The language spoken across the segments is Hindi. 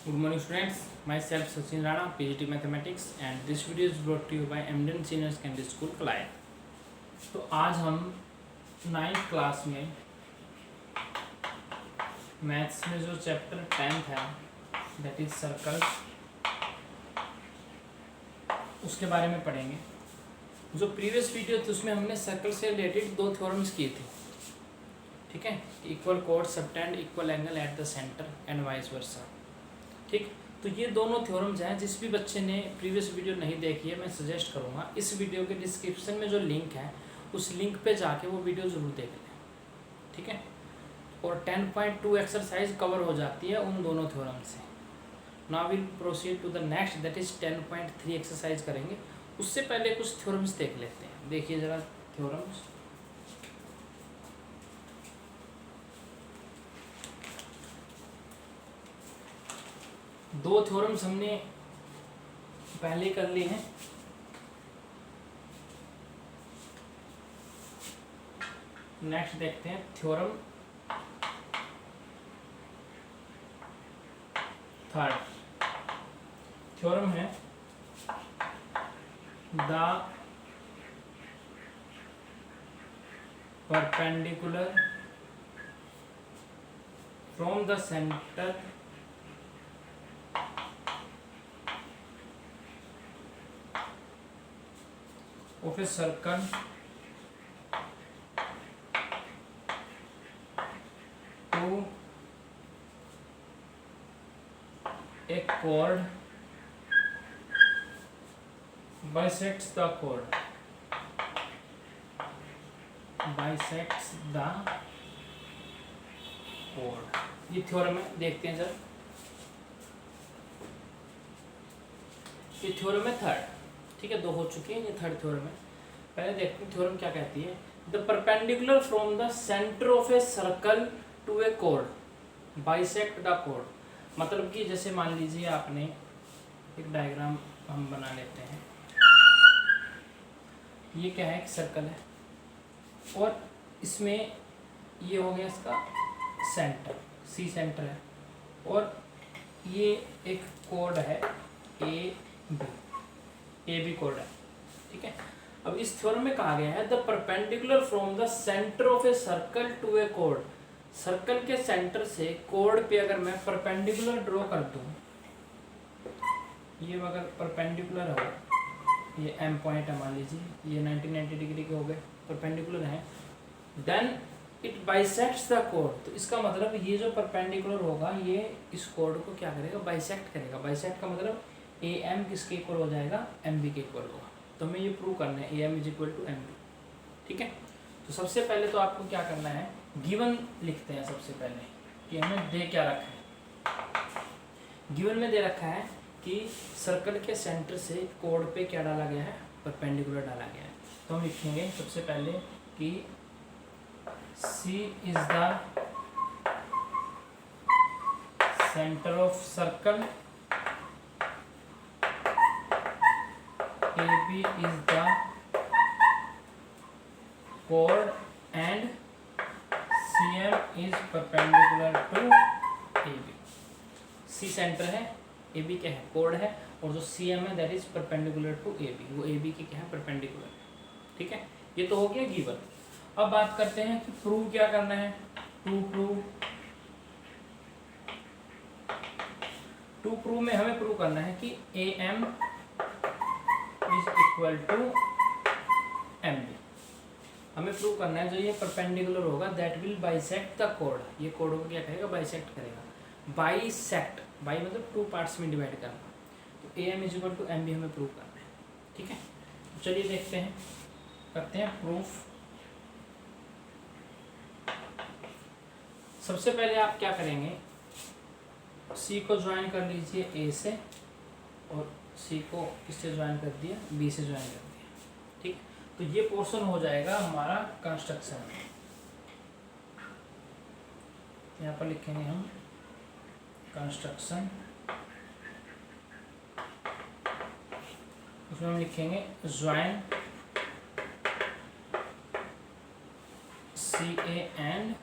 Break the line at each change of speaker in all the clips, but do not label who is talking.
Good morning students, myself Sachin Rana, PGT Mathematics and this video is brought to you by Emden Senior Secondary School Kalayat. तो आज हम 9th क्लास में मैथ्स में जो चैप्टर 10th है दैट इज सर्कल उसके बारे में पढ़ेंगे। जो प्रीवियस वीडियो थी उसमें हमने सर्कल से रिलेटेड 2 थ्योरम्स किए थे, ठीक है, equal code subtend equal angle at the centre and vice versa. ठीक, तो ये दोनों थ्योरम्स हैं। जिस भी बच्चे ने प्रीवियस वीडियो नहीं देखी है मैं सजेस्ट करूँगा इस वीडियो के डिस्क्रिप्शन में जो लिंक है उस लिंक पे जाके वो वीडियो ज़रूर देख लें, ठीक है। और 10.2 एक्सरसाइज कवर हो जाती है उन दोनों थ्योरम से। Now will proceed to the next that is 10.3 exercise करेंगे। उससे पहले कुछ थ्योरम्स देख लेते हैं। देखिए ज़रा थ्योरम्स। दो थ्योरम्स हमने पहले कर लिए हैं। नेक्स्ट देखते हैं थ्योरम थर्ड। थ्योरम है the perpendicular from the centre of a circle to a chord bisects the chord ये थ्योरम है। देखते हैं सर, ये थ्योरम है थर्ड, ठीक है। 2 हो चुके हैं, ये थर्ड थ्योरम है। पहले देखते हैं थ्योरम क्या कहती है। The perpendicular from the centre of a circle to a code bisect the code. मतलब कि जैसे मान लीजिए आपने एक डायग्राम हम बना लेते हैं। ये क्या है, एक सर्कल है और इसमें ये हो गया इसका सेंटर, सी सेंटर है, और ये एक कोड है ए बी कोड है, ठीक है। अब इस थ्योरम में कहा गया है the perpendicular from the centre of a circle to a कोड। सर्कल के सेंटर से कोड पे अगर मैं परपेंडिकुलर ड्रॉ कर दूं, ये अगर परपेंडिकुलर हो, ये एम पॉइंट है मान लीजिए, ये 90 डिग्री के हो गए, परपेंडिकुलर है, देन इट बाइसेक्ट्स द कोड। तो इसका मतलब ये जो परपेंडिकुलर होगा ये इस कोड को क्या करेगा, बाइसेक्ट करेगा। बाइसेक्ट का मतलब ए एम किसके इक्वल हो जाएगा, एम बी के इक्वल होगा। तो हमें ये प्रूव करना है A M is equal to M B, ठीक है। तो सबसे पहले तो आपको क्या करना है, गिवन लिखते हैं सबसे पहले कि हमें दे क्या रखा है। गिवन में दे रखा है कि सर्कल के सेंटर से कोड पे क्या डाला गया है, परपेंडिकुलर डाला गया है। तो हम लिखेंगे सबसे पहले कि C is the centre of circle, AB is the chord and CM is perpendicular to AB। C centre है, AB क्या है, कोड है, और जो CM है that is perpendicular to AB, वो AB की क्या है, परपेंडिकुलर, ठीक है। ये तो हो गया गिवन। अब बात करते हैं कि प्रूव क्या करना है। टू प्रूव में हमें प्रूव करना है कि AM is equal to M B. हमें प्रूव करना है जो ये परपेंडिकुलर होगा दैट विल बाइसेक्ट द कोड। ये कोड को क्या करेगा, बाइसेक्ट करेगा। बाइसेक्ट, बाई मतलब 2 पार्ट्स में डिवाइड करना। तो A M is equal to M B हमें प्रूव करना है, ठीक है। तो चलिए देखते हैं, करते हैं प्रूफ। सबसे पहले आप क्या करेंगे, सी को ज्वाइन कर लीजिए ए से, और सी को किससे ज्वाइन कर दिया, बी से ज्वाइन कर दिया, ठीक। तो ये पोर्शन हो जाएगा हमारा कंस्ट्रक्शन। यहाँ पर लिखेंगे हम कंस्ट्रक्शन, उसमें हम लिखेंगे join C A and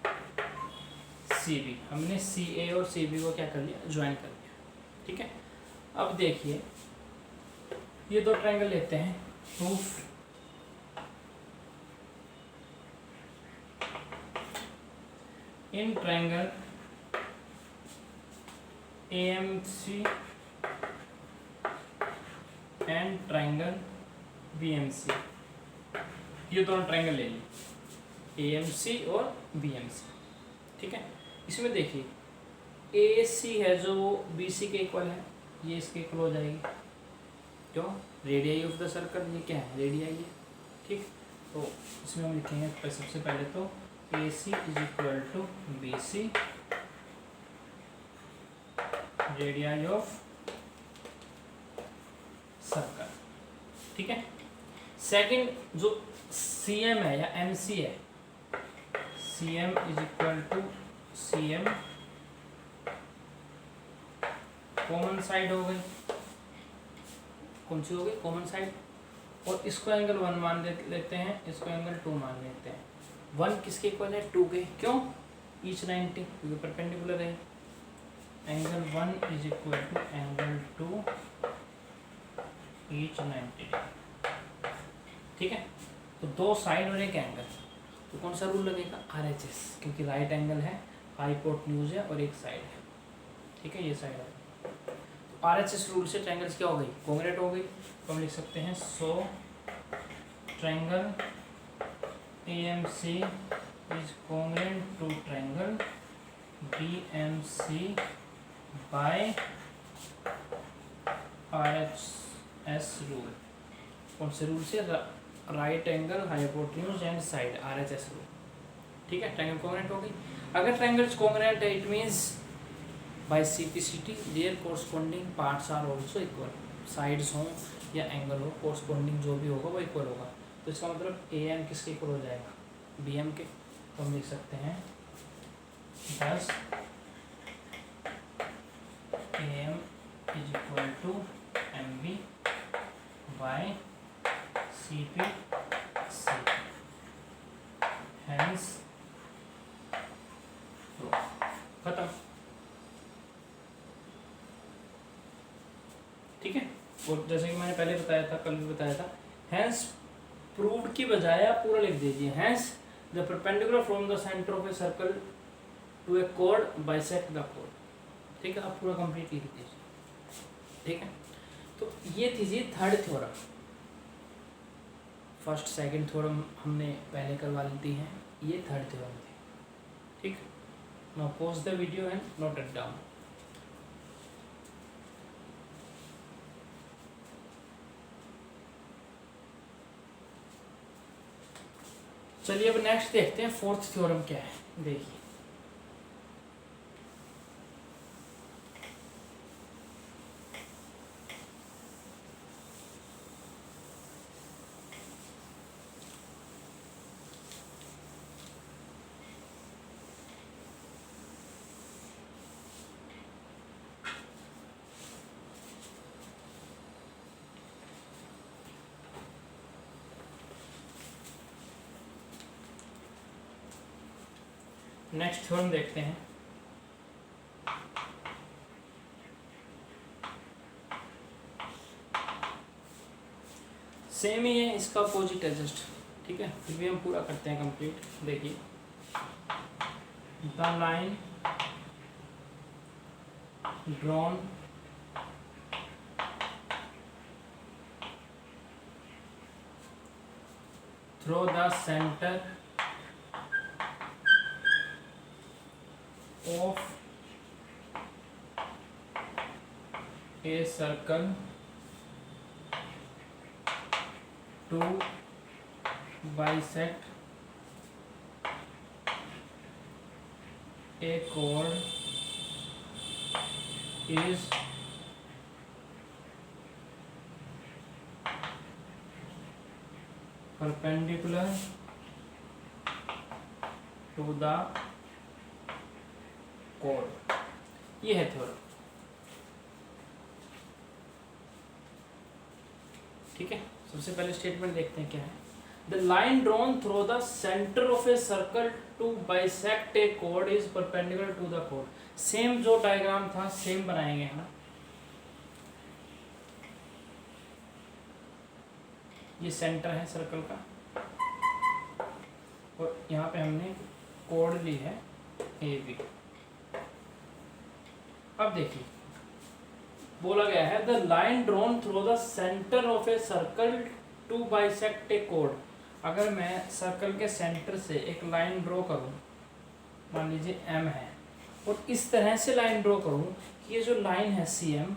C B. हमने सी ए और सी बी को क्या कर लिया, ज्वाइन कर लिया, ठीक है, अब देखिए ये दो ट्रायंगल लेते हैं, proof in triangle AMC and triangle BMC, ये दोनों ट्रायंगल ले लिए AMC और BMC, ठीक है। इसमें देखिए AC है जो BC के इक्वल है, ये इसके इक्वल हो जाएगी, क्यों, रेडियाई ऑफ द सर्कल, ये क्या है, रेडियाई है, ठीक। तो इसमें हम लिखेंगे सबसे पहले तो AC is equal to BC radii of circle, ठीक है। सेकंड जो CM है या MC है, CM is equal to CM, common side हो गई, कौन सी हो गई, कॉमन साइड, और इसको एंगल 1 मान लेते हैं, इसको एंगल 2 मान लेते हैं। 1 किसके इक्वल है, 2 के, क्यों, ईच 90, क्योंकि परपेंडिकुलर है। Angle 1 is equal to angle 2 each 90, ठीक है। तो दो साइड और एक एंगल, तो कौन सा रूल लगेगा, RHS, क्योंकि राइट एंगल है, हाइपोटेन्यूज है और एक साइड है, ठीक है, ये साइड है। तो RHS रूल से ट्रायंगल्स क्या हो गई, कॉन्ग्रुएंट हो गई। तो हम लिख सकते हैं so triangle AMC is congruent to triangle BMC by RHS rule. कौन से रूल से, right angle hypotenuse and side, RHS rule, ठीक है। ट्रायंगल कॉन्ग्रुएंट हो गई। अगर ट्रायंगल्स कॉन्ग्रुएंट है, it means by CPCT their corresponding parts are also equal, sides हों या एंगल हो, कोरस्पॉन्डिंग जो भी होगा वो इक्वल होगा। तो इसका मतलब AM किसके इक्वल हो जाएगा, BM के। तो हम लिख सकते हैं 10 AM is equal to MB by CPC, hence खत्म, ठीक है। और जैसे कि मैंने पहले बताया था, कल भी बताया था, हैंस प्रूव्ड की बजाय आप पूरा लिख दीजिए, hence the perpendicular from the centre of a circle to a code bisect the code, ठीक है। आप पूरा कंप्लीट लिख दीजिए, ठीक है। तो ये थी जी third theorem. First second theorem हमने पहले करवा ली है, ये थर्ड थ्योरम थी, ठीक। Now pause the video and note it down. चलिए अब नेक्स्ट देखते हैं फोर्थ थ्योरम क्या है, देखिए। नेक्स्ट थ्योरम देखते हैं। सेम ही है, इसका अपोजिट है जस्ट, ठीक है। फिर भी हम पूरा करते हैं कंप्लीट। देखिए, the line drawn through the centre of a circle to bisect a chord is perpendicular to the code. ये है थ्योरम, ठीक है। सबसे पहले स्टेटमेंट देखते हैं क्या है। The line drawn through the centre of a circle to bisect a code is perpendicular to the code. Same जो डायग्राम था सेम बनाएंगे हम, ये सेंटर है सर्कल का, और यहाँ पे हमने कोड ली है AB। अब देखिए बोला गया है the line drawn through the centre of a circle to bisect a कोड। अगर मैं सर्कल के सेंटर से एक लाइन ड्रॉ करूं, मान लीजिए M है, और इस तरह से लाइन ड्रॉ करूं कि ये जो लाइन है CM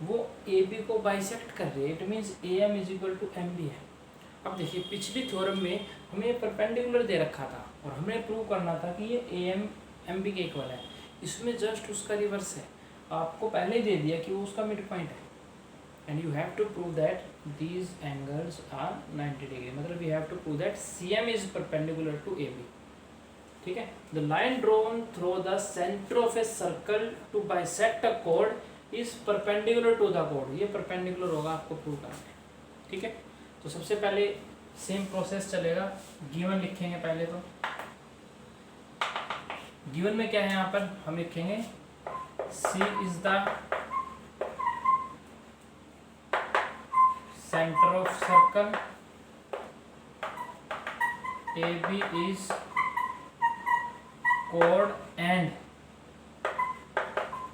वो AB को बाइसेक्ट कर रही है, it means AM is equal to MB है। अब देखिए पिछली थ्योरम में हमें ये परपेंडिकुलर दे रखा था और हमें प्रूव करना था कि ये AM MB के इक्वल है। इसमें जस्ट उसका रिवर्स है, आपको पहले ही दे दिया कि वो उसका मिड पॉइंट है, and you have to prove that these angles are 90 degree, मतलब you have to prove that CM is perpendicular to AB। ठीक है, the line drawn through the centre of a circle to bisect a code is perpendicular to the कोड। ये परपेंडिकुलर होगा, आपको प्रूव करना है। ठीक है, तो सबसे पहले सेम प्रोसेस चलेगा, गिवन लिखेंगे पहले। तो गिवन में क्या है, यहाँ पर हम लिखेंगे C is the centre of circle, AB is कोड and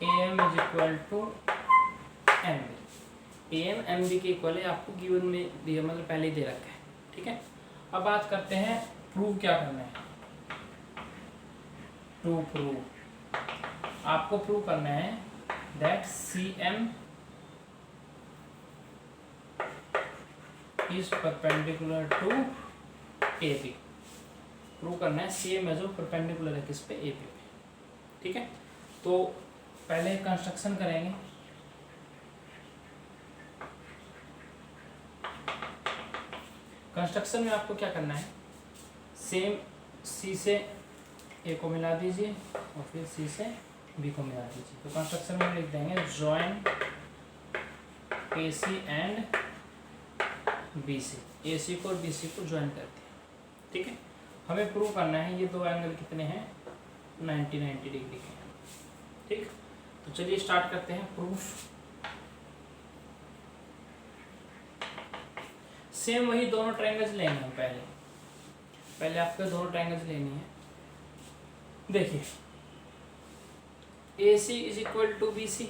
AM is equal to MB। AM MB के इक्वल है, आपको गिवन में दिया, मतलब पहले ही दे रखा है। ठीक है, अब बात करते हैं प्रूव क्या करना है। टू प्रूव, आपको प्रूव करना है that CM is perpendicular to AB। Prove करना है CM है जो परपेंडिकुलर है किस पे, AB पे। ठीक है, तो पहले कंस्ट्रक्शन करेंगे। कंस्ट्रक्शन में आपको क्या करना है, सेम C से A को मिला दीजिए और फिर C से B को मिला दीजिए। तो कंस्ट्रक्शन में लिख देंगे join AC and BC, AC को और BC को ज्वाइन कर दिया। ठीक है, हमें प्रूव करना है ये दो एंगल कितने हैं, 90 डिग्री के हैं। ठीक, तो चलिए स्टार्ट करते हैं प्रूफ। सेम वही दोनों ट्रायंगल्स लेंगे हम पहले आपको दोनों ट्रायंगल्स लेनी है। देखिए AC is equal to BC।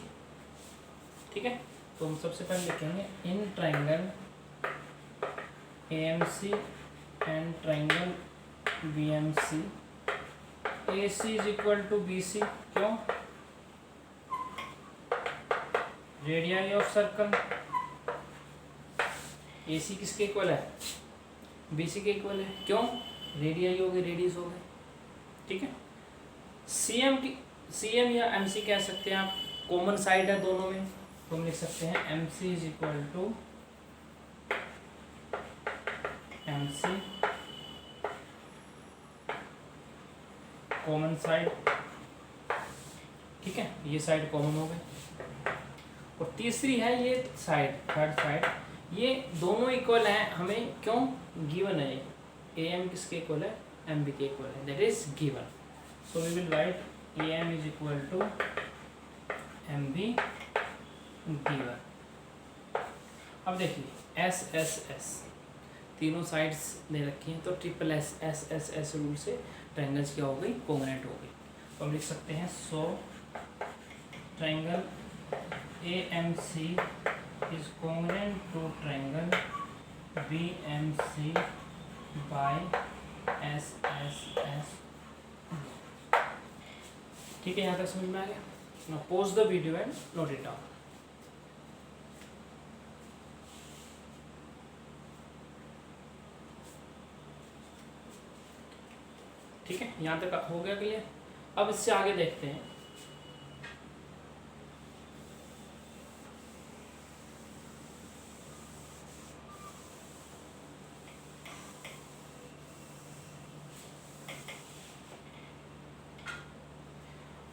ठीक है, तो हम सबसे पहले लिखेंगे in triangle AMC and triangle BMC AC is equal to BC। क्यों, रेडियस ऑफ सर्कल, AC किसके इक्वल है, BC के इक्वल है। क्यों, रेडियस हो गए, रेडियस हो गए। ठीक है, CM या MC कह सकते हैं आप, कॉमन साइड है दोनों में, तो हम लिख सकते हैं MC is equal to MC common side. ठीक है, ये साइड कॉमन हो गई, और तीसरी है ये साइड, थर्ड साइड, ये दोनों इक्वल हैं हमें। क्यों, गिवन है AM किसके इक्वल है, MB के इक्वल है, that is given. So we will write AM is equal to MB given. अब देखिए S तीनों साइड्स ले रखी हैं, तो ट्रिपल S रूल से ट्रायंगल्स क्या हो गई, कोंग्रुएंट हो गई। तो हम लिख सकते हैं so triangle AMC is congruent to triangle BMC by SSS। ठीक है, यहाँ तक समझ में आ गया। Now pause the video and note it down। ठीक है, यहाँ तक हो गया क्लियर। अब इससे आगे देखते हैं।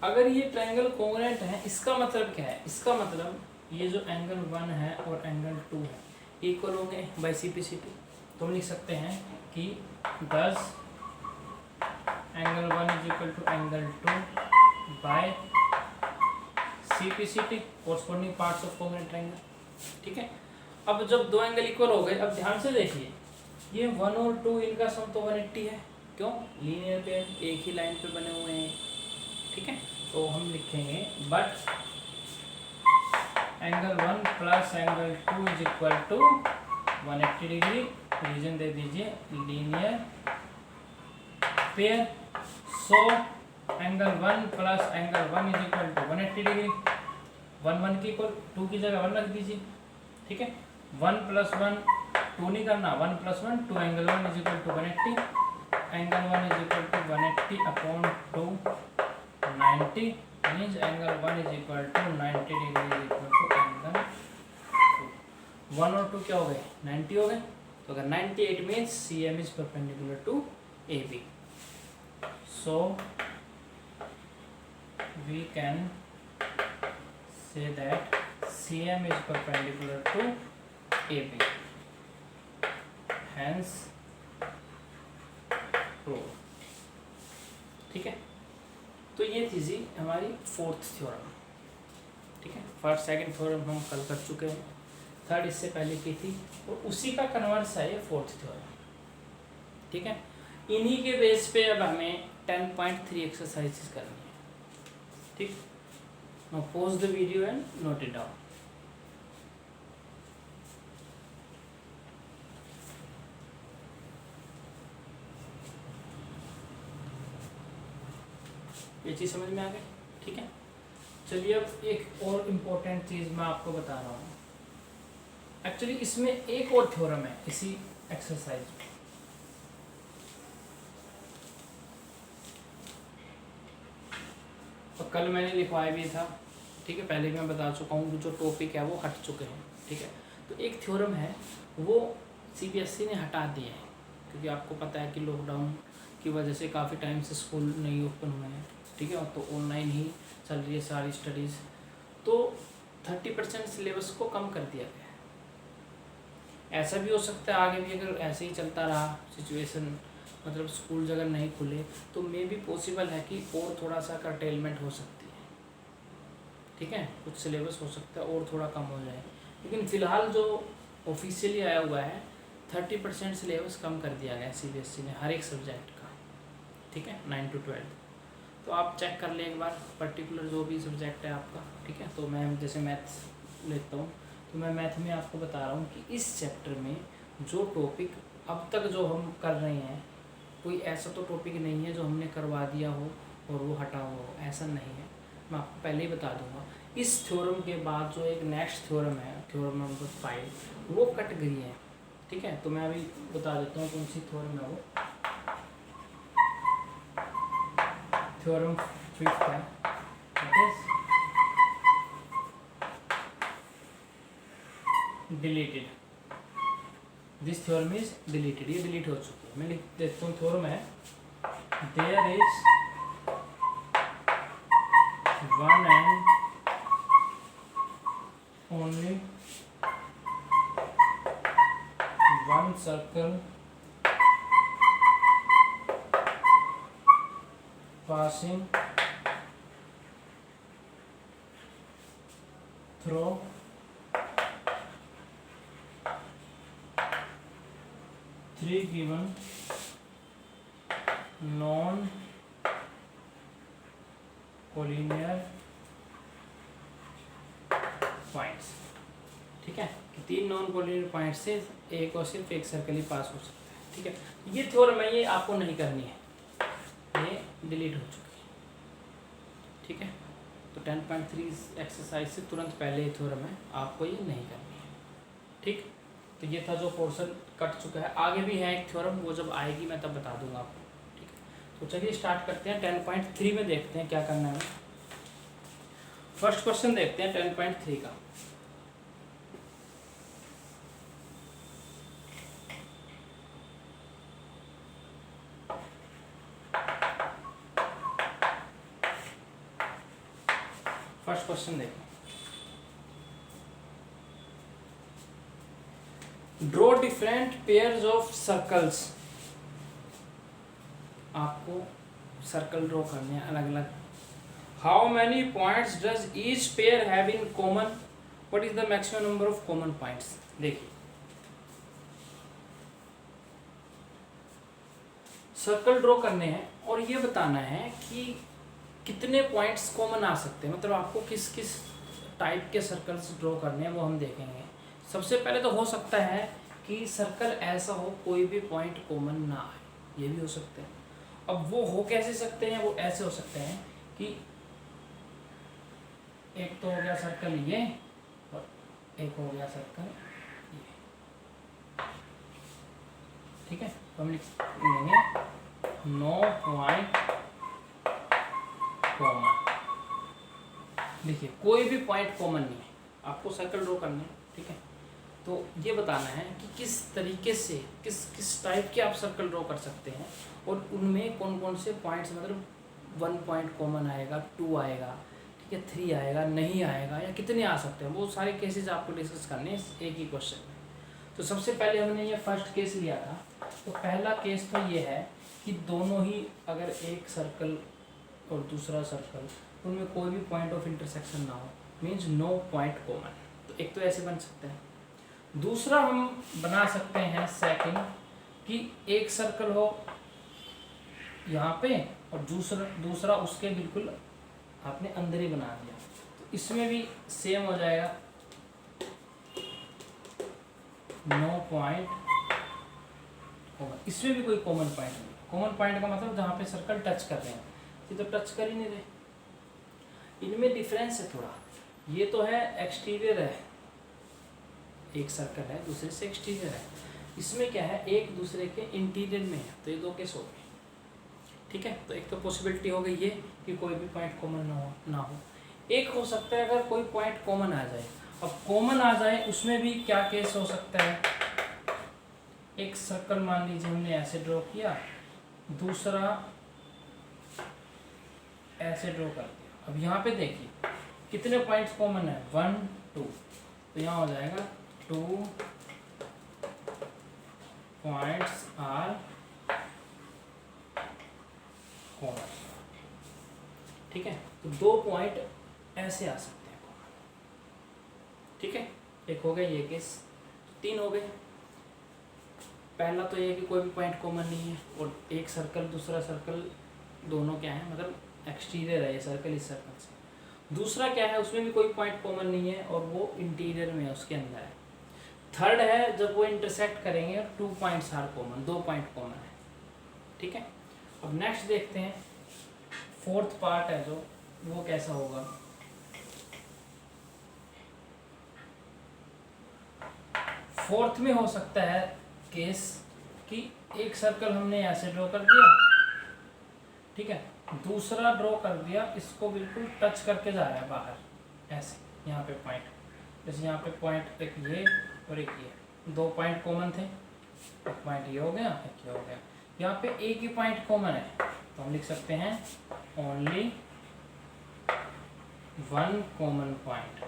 अगर ये ट्रायंगल कोंग्रुएंट है, इसका मतलब क्या है, इसका मतलब ये जो एंगल 1 है और एंगल 2 है इक्वल होंगे बाय CPCT। तो हम लिख सकते हैं कि this angle 1 is equal to angle 2 by CPCT, corresponding parts of congruent triangle. ठीक है, अब जब दो एंगल इक्वल हो गए, अब ध्यान से देखिए, ये 1 और 2 इनका सम तो 180 है, क्यों, लीनियर पेयर एक ही लाइन पे बने हुए हैं, ठीक है। तो हम लिखेंगे but angle 1 plus angle 2 is equal to 180 degree, reason दे दीजिए linear pair. So angle 1 plus angle 1 is equal to 180 degree, 1 1 की इक्वल 2 की जगह 1 रख दीजिए, ठीक है। 1 प्लस 1 2 नहीं करना, 1 plus 1 2, angle 1 is equal to 180, angle 1 is equal to 180 upon 2 90, means angle 1 is equal to 90 degree is equal to angle 2। 1 और 2 क्या हो गए, 90 हो गए। तो अगर 90 it means C M is perpendicular to A B. So we can say that CM is perpendicular to AB, hence proved, ठीक है। तो ये थी जी हमारी फोर्थ थ्योरम, ठीक है। फर्स्ट सेकंड थ्योरम हम कल कर चुके हैं, थर्ड इससे पहले की थी, और उसी का कन्वर्स है ये फोर्थ थ्योरम, ठीक है। इन्हीं के बेस पे अब हमें 10.3 एक्सरसाइजेस करनी है, ठीक। Now pause the video and note it down. ये चीज़ समझ में आ गई, ठीक है। चलिए अब एक और इम्पोर्टेंट चीज़ मैं आपको बता रहा हूँ। एक्चुअली इसमें एक और थ्योरम है इसी एक्सरसाइज में, और कल मैंने लिखवाया भी था, ठीक है। पहले भी मैं बता चुका हूँ, जो टॉपिक है वो हट चुके हैं, ठीक है। तो एक थ्योरम है वो सीबीएसई ने हटा दिए हैं, क्योंकि आपको पता है कि लॉकडाउन की वजह से काफ़ी टाइम से स्कूल नहीं ओपन हुए हैं, ठीक है, और तो ऑनलाइन ही चल रही है सारी स्टडीज़। तो 30% सिलेबस को कम कर दिया गया है। ऐसा भी हो सकता है आगे भी, अगर ऐसे ही चलता रहा सिचुएशन, मतलब स्कूल अगर नहीं खुले, तो मे भी पॉसिबल है कि और थोड़ा सा कर्टेलमेंट हो सकती है, ठीक है। कुछ सिलेबस हो सकता है और थोड़ा कम हो जाए, लेकिन फ़िलहाल जो ऑफिशियली आया हुआ है 30% सिलेबस कम कर दिया गया सीबीएसई ने हर एक सब्जेक्ट का, ठीक है, 9 to 12। तो आप चेक कर लें एक बार पर्टिकुलर जो भी सब्जेक्ट है आपका, ठीक है। तो मैं जैसे मैथ्स लेता हूँ, तो मैं मैथ में आपको बता रहा हूँ कि इस चैप्टर में जो टॉपिक अब तक जो हम कर रहे हैं, कोई ऐसा तो टॉपिक नहीं है जो हमने करवा दिया हो और वो हटा हुआ हो, ऐसा नहीं है। मैं आपको पहले ही बता दूंगा। इस थ्योरम के बाद जो एक नेक्स्ट थ्योरम है, थ्योरम नंबर 5, वो कट गई है, ठीक है। तो मैं अभी बता देता हूँ कौन सी थ्योरम है वो। थ्योरम 5 है, that is deleted. This theorem is deleted, ये डिलीट हो चुकी है। मैं लिख देता हूँ, थ्योरम है there is one and only one circle passing through three given non collinear points, ठीक है। कि 3 नॉन कोलिनियर पॉइंट से एक और सिर्फ एक सर्कल ही पास हो सकता है, ठीक है। ये थ्योरम है, ये आपको नहीं करनी है, ये डिलीट हो चुकी है, ठीक है। तो 10.3 एक्सरसाइज से तुरंत पहले ये थ्योरम है, आपको ये नहीं करनी है, ठीक। तो ये था जो पोर्शन कट चुका है। आगे भी है एक थ्योरम, वो जब आएगी मैं तब बता दूंगा आपको, ठीक है। तो चलिए स्टार्ट करते हैं। 10.3 में देखते हैं क्या करना है। फर्स्ट क्वेश्चन देखते हैं 10.3 का। फर्स्ट क्वेश्चन देखो, draw different pairs of circles. आपको सर्कल ड्रॉ करने हैं अलग अलग। How many points does each pair have in common, what is the maximum number of common points. देखिए सर्कल ड्रॉ करने हैं और ये बताना है कि कितने पॉइंट्स कॉमन आ सकते हैं, मतलब आपको किस किस टाइप के सर्कल्स ड्रॉ करने हैं वो हम देखेंगे। सबसे पहले तो हो सकता है कि सर्कल ऐसा हो कोई भी पॉइंट कॉमन ना आए, ये भी हो सकते हैं। अब वो हो कैसे सकते हैं, वो ऐसे हो सकते हैं कि एक तो हो गया सर्कल ये और एक हो गया सर्कल ये, ठीक है। तो हम लिख लेंगे नो पॉइंट कॉमन। देखिए कोई भी पॉइंट कॉमन नहीं है, आपको सर्कल ड्रॉ करने हैं, ठीक है। तो ये बताना है कि किस तरीके से किस किस टाइप के आप सर्कल ड्रॉ कर सकते हैं और उनमें कौन कौन से पॉइंट्स, मतलब 1 पॉइंट कॉमन आएगा, 2 आएगा, ठीक है, 3 आएगा, नहीं आएगा, या कितने आ सकते हैं, वो सारे केसेस आपको डिस्कस करने हैं एक ही क्वेश्चन में। तो सबसे पहले हमने ये फर्स्ट केस लिया था। तो पहला केस तो ये है कि दोनों ही, अगर एक सर्कल और दूसरा सर्कल, उनमें कोई भी पॉइंट ऑफ इंटरसेक्शन ना हो, मीन्स नो पॉइंट कॉमन। तो एक तो ऐसे बन सकते हैं। दूसरा हम बना सकते हैं सेकंड कि एक सर्कल हो यहाँ पे और दूसरा उसके बिल्कुल आपने अंदर ही बना दिया, तो इसमें भी सेम हो जाएगा, नो पॉइंट कॉमन। इसमें भी कोई कॉमन पॉइंट नहीं। कॉमन पॉइंट का मतलब जहाँ पे सर्कल टच कर रहे हैं, ये तो टच कर ही नहीं रहे। इनमें डिफरेंस है थोड़ा, ये तो है एक्सटीरियर है, एक सर्कल है दूसरे से एक्सटीरियर है, इसमें क्या है एक दूसरे के इंटीरियर में है। तो ये दो केस हो गए, ठीक है। तो एक तो पॉसिबिलिटी हो गई ये कि कोई भी पॉइंट कॉमन ना हो। एक हो सकता है अगर कोई पॉइंट कॉमन आ जाए। अब कॉमन आ जाए उसमें भी क्या केस हो सकता है, एक सर्कल मान लीजिए हमने ऐसे ड्रॉ किया, दूसरा ऐसे ड्रॉ कर दिया। अब यहाँ पे देखिए कितने पॉइंट्स कॉमन है, 1 2, तो यहाँ हो जाएगा 2 पॉइंट्स आर कॉमन, ठीक है। तो 2 पॉइंट ऐसे आ सकते हैं कॉमन, ठीक है। एक हो गया ये केस, 3 हो गए। पहला तो ये कि कोई भी पॉइंट कॉमन नहीं है और एक सर्कल दूसरा सर्कल दोनों क्या है, मतलब एक्सटीरियर है ये सर्कल इस सर्कल से। दूसरा क्या है, उसमें भी कोई पॉइंट कॉमन नहीं है और वो इंटीरियर में है, उसके अंदर है। थर्ड है जब वो इंटरसेक्ट करेंगे और 2 points are common, 2 point common है, ठीक है। अब नेक्स्ट देखते हैं फोर्थ पार्ट है जो, वो कैसा होगा। फोर्थ में हो सकता है केस कि एक सर्कल हमने ऐसे ड्रॉ कर दिया, ठीक है, दूसरा ड्रॉ कर दिया, इसको बिल्कुल टच करके जा रहा है बाहर, ऐसे यहाँ पे पॉइंट, जैसे यहाँ पे पॉइंट एक ये और एक ये, 2 पॉइंट कॉमन थे, एक पॉइंट ये हो गया, एक ये हो गया। यहाँ पे एक ही पॉइंट कॉमन है, तो हम लिख सकते हैं ओनली 1 कॉमन पॉइंट,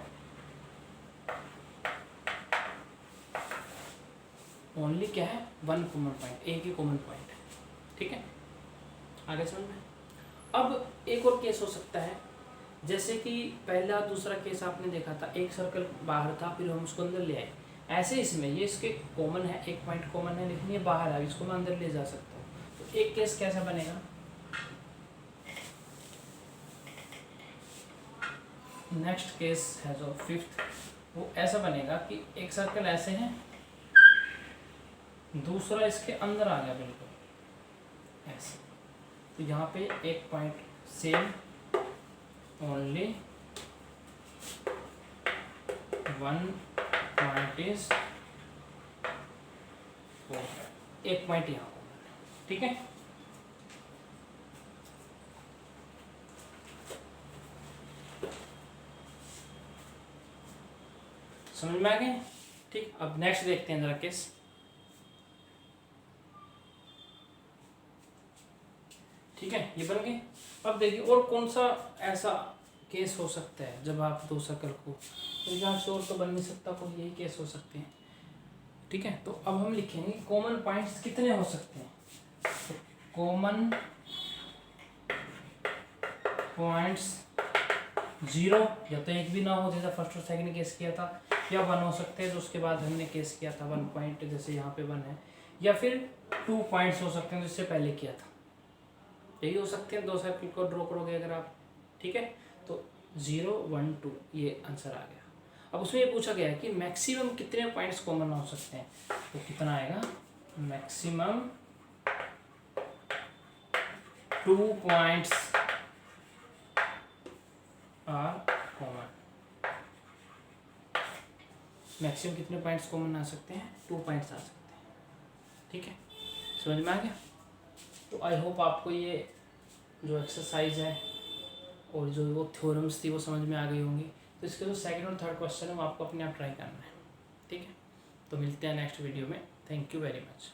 ओनली क्या है 1 कॉमन पॉइंट, एक ही कॉमन पॉइंट है, ठीक है। आगे समझ में। अब एक और केस हो सकता है, जैसे कि पहला दूसरा केस आपने देखा था, एक सर्कल बाहर था फिर हम उसको अंदर ले आए। ऐसे इसमें ये इसके कॉमन है, एक पॉइंट कॉमन है लेकिन ये बाहर है, इसको मैं अंदर ले जा सकता हूँ। तो एक केस कैसा बनेगा, नेक्स्ट केस है जो फिफ्थ, वो ऐसा बनेगा कि एक सर्कल ऐसे है, दूसरा इसके अंदर आ गया बिल्कुल ऐसे, तो यहाँ पे एक point same, only 1 point is, एक पॉइंट यहाँ, ठीक है। समझ में आ गए, ठीक। अब नेक्स्ट देखते हैं जरा केस, ठीक है, ये बन गए। अब देखिए और कौन सा ऐसा केस हो सकता है जब आप 2 सर्कल को, तो यहाँ से और तो बन नहीं सकता, कोई यही केस हो सकते हैं, ठीक है। तो अब हम लिखेंगे कॉमन पॉइंट्स कितने हो सकते हैं। तो कॉमन पॉइंट्स 0, या तो एक भी ना हो जैसा फर्स्ट और सेकंड केस किया था, या 1 हो सकते हैं, जो उसके बाद हमने केस किया था 1 पॉइंट, जैसे यहाँ पे 1 है, या फिर 2 पॉइंट्स हो सकते हैं जिससे पहले किया था, यही हो सकते हैं। 2 सर्किल को ड्रॉ करोगे अगर आप, ठीक है। तो 0 1 2 ये आंसर आ गया। अब उसमें ये पूछा गया है कि मैक्सिमम कितने पॉइंट्स कॉमन हो सकते हैं, तो कितना आएगा, maximum 2 points are common. Maximum कितने पॉइंट्स कॉमन आ सकते हैं, 2 पॉइंट्स आ सकते हैं, ठीक है। समझ में आ गया। तो आई होप आपको ये जो एक्सरसाइज है और जो वो थ्योरम्स थी वो समझ में आ गई होंगी। तो इसके जो सेकंड और थर्ड क्वेश्चन है वो आपको अपने आप ट्राई करना है, ठीक है। तो मिलते हैं नेक्स्ट वीडियो में। Thank you very much.